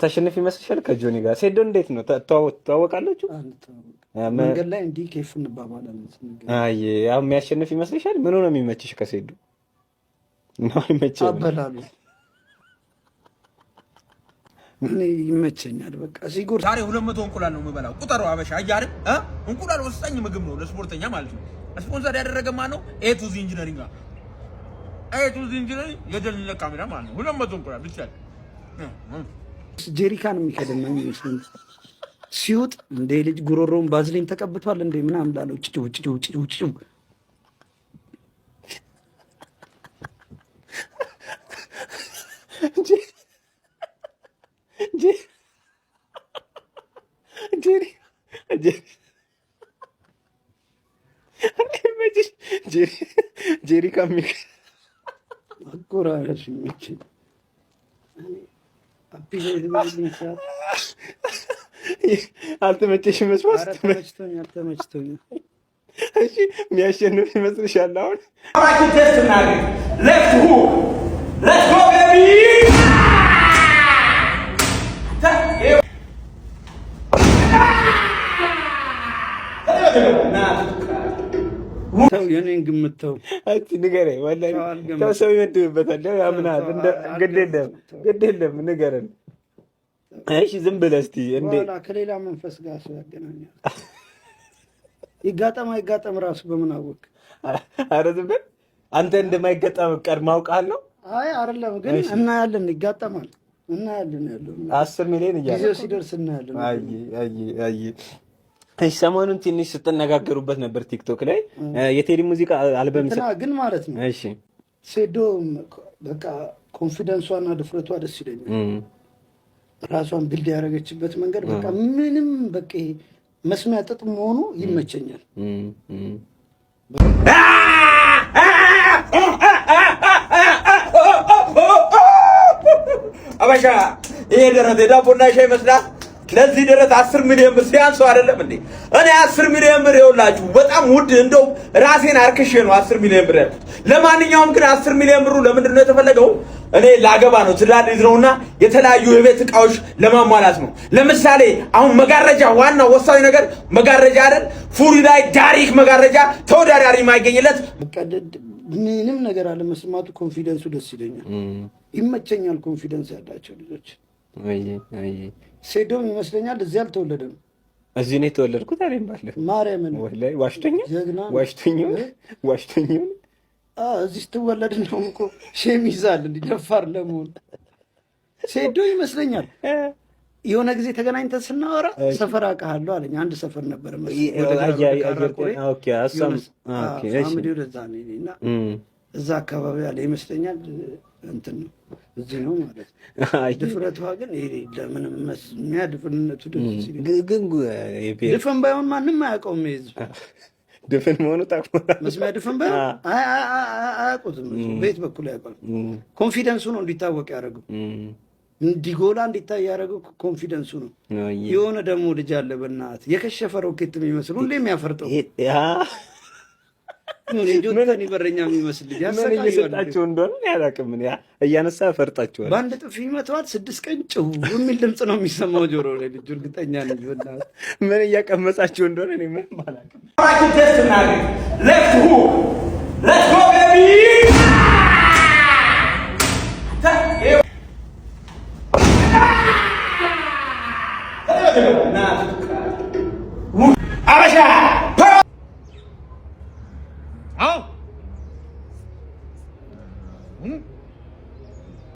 የምታሸንፍ ይመስልሻል? ከጆኒ ጋር ሴዶ እንዴት ነው ትተዋወቃላችሁ? መንገድ ላይ እንዲህ ኬፍ እንባባላለን። አይ ያው የሚያሸንፍ ይመስልሻል? ምን ነው የሚመችሽ ከሴዶ? ነው የሚመችሽ? አበላሉ እኔ ይመቸኛል። በቃ ሲጎር ዛሬ 200 እንቁላል ነው የምበላው። ቁጠሩ አበሻ አያር እንቁላል ወሳኝ ምግብ ነው ለስፖርተኛ ማለት ነው። ስፖንሰር ያደረገ ማን ነው? ኤቱዚ ኢንጂነሪንግ ኤቱዚ ኢንጂነሪንግ የደልነ ካሜራ ማለት ነው። 200 እንቁላል ብቻ ጄሪካን የሚከደመኝ ይመስል ሲውጥ እንደ ልጅ ጉሮሮውን ባዝሊን ተቀብቷል እንደ ምናምን ላለው ጭጭ ጄሪካ አቆራረሽ ምንጭ አልተመቸሽም? መስዋዕት ተመችቶኛል። እሺ የሚያሸንፍ ይመስልሻል? አሁን ቴስት እናድርግ። ሌፍት ሁክ ሌትስ ጎ ቤቢ ተው የኔን ግምት ተው። አንቺ ንገረኝ። ወላሂ ተው ሰው ይመድብበታል። ያምናል። ግድ የለም ንገረን። እሺ ዝም ብለህ እስኪ ዋላ ከሌላ መንፈስ ጋር ሰው ያገናኛል። ይጋጠም ራሱ በምን አወቅ? ኧረ ዝም በል አንተ እንደማይገጠም ቀድመህ አውቃለሁ። አይ አይደለም ግን እናያለን። ይጋጠማል እናያለን። ያለው 10 ሚሊዮን እያለ ጊዜው ሲደርስ እናያለን። አይ እሺ ሰሞኑን ትንሽ ስትነጋገሩበት ነበር ቲክቶክ ላይ የቴዲ ሙዚቃ አልበም ግን ማለት ነው። እሺ ሴዶ በቃ ኮንፊደንሷና ድፍረቷ ደስ ይለኛል። ራሷን ቢልድ ያደረገችበት መንገድ በቃ ምንም በቃ መስሚያ ጥጥ መሆኑ ይመቸኛል። አበሻ ይሄ ደረቴ ዳቦና ሻይ ይመስላል። ለዚህ ደረት 10 ሚሊዮን ብር ሲያንሰው አይደለም እንዴ? እኔ 10 ሚሊዮን ብር ይኸውላችሁ በጣም ውድ እንደው ራሴን አርክሼ ነው 10 ሚሊዮን ብር ያልኩት። ለማንኛውም ግን 10 ሚሊዮን ብሩ ለምንድን ነው የተፈለገው? እኔ ላገባ ነው ትዳር ልይዝ ነውና የተለያዩ የቤት እቃዎች ለማሟላት ነው። ለምሳሌ አሁን መጋረጃ፣ ዋናው ወሳኝ ነገር መጋረጃ አይደል? ፉሪ ላይ ዳሪክ መጋረጃ ተወዳዳሪ የማይገኝለት ምንም ነገር አለ መስማቱ ኮንፊደንሱ ደስ ይለኛል፣ ይመቸኛል። ኮንፊደንስ ያላቸው ልጆች አይ ሴዶም ይመስለኛል እዚህ አልተወለደም። እዚህ ነው የተወለድኩት አለኝ ባለ ማርያምን ወላሂ ዋሽቶኝ እዚህ ስትወለድ ነው እኮ ሼም ይዛል እንዲደፋር ለመሆን ሴዶ ይመስለኛል። የሆነ ጊዜ ተገናኝተን ስናወራ ሰፈር አውቃለሁ አለኝ። አንድ ሰፈር ነበር እዛ አካባቢ ያለ ይመስለኛል። እንትን ነው እዚህ ነው ማለት ነው። ድፍረቷ ግን ለምንም መስሚያ ድፍንነቱ ድፍን ባይሆን ማንም አያውቀውም። ይዝ ድፍን መሆኑ ታውቁታል። መስሚያ ድፍን ባይሆን አያውቁትም። ቤት በኩል ያውቃል። ኮንፊደንሱ ነው እንዲታወቅ ያደረገው፣ እንዲጎላ እንዲታይ ያደረገው ኮንፊደንሱ ነው። የሆነ ደግሞ ልጅ አለ በእናትህ የከሸፈ ሮኬት የሚመስል ሁሌ የሚያፈርጠው ጆተኒ በረኛ የሚመስል ልጅ ምን እየሰጣቸው እንደሆነ ያላቅም። እያነሳ ፈርጣቸዋል። በአንድ ጥፊ መተዋት 6 ቀን ጭው የሚል ድምፅ ነው የሚሰማው ጆሮ ላይ። ልጁ እርግጠኛ ነኝ ምን እያቀመሳቸው እንደሆነ እኔ ምንም አላውቅም። ሌፍት ሁክ ሌትስ ጎ ቤቢ አበሻ